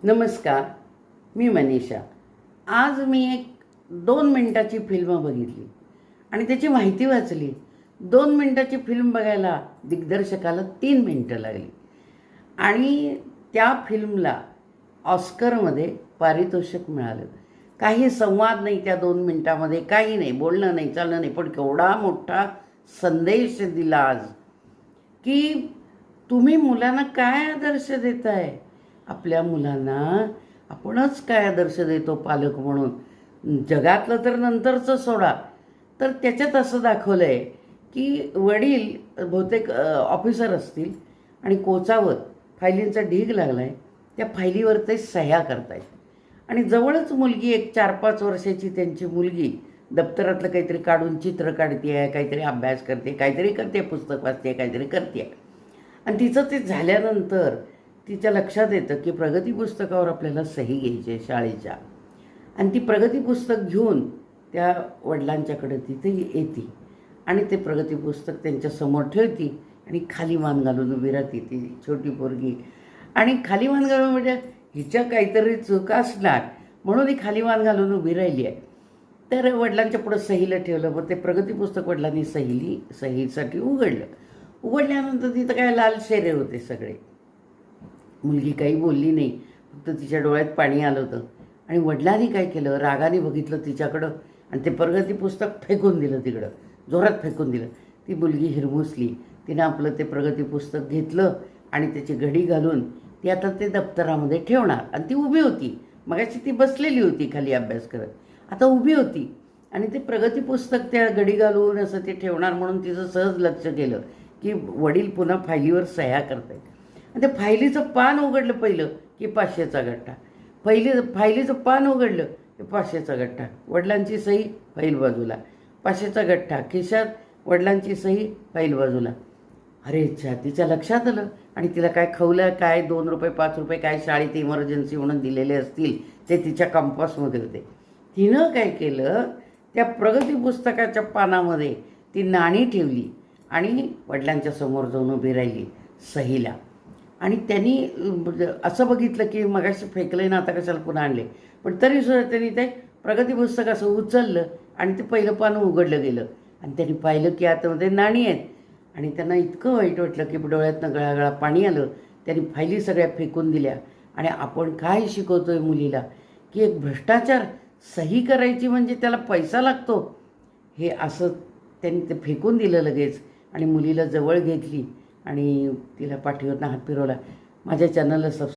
नमस्कार, मी मनीषा. आज मी एक 2 मिनिटाची फिल्म बघितली आणि त्याची माहिती वाचली. 2 मिनिटाची फिल्म बघायला दिग्दर्शकाला 3 मिनिटं लागली आणि त्या फिल्मला ऑस्करमध्ये पारितोषिक मिळालं. काही संवाद नाही त्या 2 मिनिटामध्ये, काही नाही, बोलणं नाही, चालणं नाही, पण केवढा मोठा संदेश दिला आज की तुम्ही मुलांना काय आदर्श देताय. आपल्या मुलांना आपणच काय आदर्श देतो पालक म्हणून. जगातलं तर नंतरचं सोडा, तर त्याच्यात असं दाखवलं आहे की वडील बहुतेक ऑफिसर असतील आणि कोचावर फायलींचा ढीग लागला आहे. त्या फायलीवर ते सह्या करतायत आणि जवळच मुलगी, एक 4-5 वर्षाची त्यांची मुलगी, दप्तरातलं काहीतरी काढून चित्र काढते आहे, काहीतरी अभ्यास करते, काहीतरी करते, पुस्तक वाचते, काहीतरी करते. आणि तिचं ते झाल्यानंतर तिच्या लक्षात येतं की प्रगती पुस्तकावर आपल्याला सही घ्यायची आहे शाळेच्या. आणि ती प्रगती पुस्तक घेऊन त्या वडिलांच्याकडे तिथे येते आणि ते प्रगती पुस्तक त्यांच्यासमोर ठेवती आणि खाली मान घालून उभी राहते ती छोटी पोरगी. आणि खाली मान घालून म्हणजे हिच्या काहीतरी चूक असणार म्हणून ही खाली मान घालून उभी राहिली आहे. तर वडिलांच्या पुढं सहीला ठेवलं. मग ते प्रगती पुस्तक वडिलांनी सहीसाठी उघडल्यानंतर तिथं काय लाल शेरे होते सगळे. मुलगी काही बोलली नाही, फक्त तिच्या डोळ्यात पाणी आलं होतं. आणि वडिलांनी काय केलं, रागाने बघितलं तिच्याकडं आणि ते प्रगती पुस्तक फेकून दिलं तिकडं, जोरात फेकून दिलं. ती मुलगी हिरमुसली. तिनं आपलं ते प्रगती पुस्तक घेतलं आणि त्याची घडी घालून ती आता ते दप्तरामध्ये ठेवणार. आणि ती उभी होती. मगाशी ती बसलेली होती खाली अभ्यास करत, आता उभी होती आणि ते प्रगती पुस्तक त्या घडी घालून असं ते ठेवणार म्हणून तिचं सहज लक्ष गेलं की वडील पुन्हा फायलीवर सह्या करतायत. आणि त्या फायलीचं पान उघडलं पहिलं की 500चा गठ्ठा. फायलीचं पान उघडलं की 500चा गठ्ठा, वडिलांची सही फाईल बाजूला, 500चा गठ्ठा खिशात, वडिलांची सही फाईल बाजूला. अरे अच्छा, तिच्या लक्षात आलं. आणि तिला काय खवलं, काय 2 रुपये 5 रुपये काय शाळेत इमर्जन्सी म्हणून दिलेले असतील ते तिच्या कंपासमध्ये होते. तिनं काय केलं, त्या प्रगती पुस्तकाच्या पानामध्ये ती नाणी ठेवली आणि वडिलांच्या समोर जाऊन उभी राहिली सहीला. आणि त्यांनी असं बघितलं की मगाशी फेकले ना, आता कशाला पुन्हा आणले. पण तरीसुद्धा त्यांनी ते प्रगती पुस्तक असं उचललं आणि ते पहिलं पान उघडलं गेलं आणि त्यांनी पाहिलं की आतमध्ये नाणी आहेत. आणि त्यांना इतकं वाईट वाटलं की डोळ्यातनं गळागळा पाणी आलं. त्यांनी फायली सगळ्या फेकून दिल्या. आणि आपण काय शिकवतो आहे मुलीला की एक भ्रष्टाचार, सही करायची म्हणजे त्याला पैसा लागतो, हे असं त्यांनी ते फेकून दिलं लगेच. आणि मुलीला जवळ घेतली आणि तिला पाठीवरनं हात फिरवला. माझ्या चॅनलला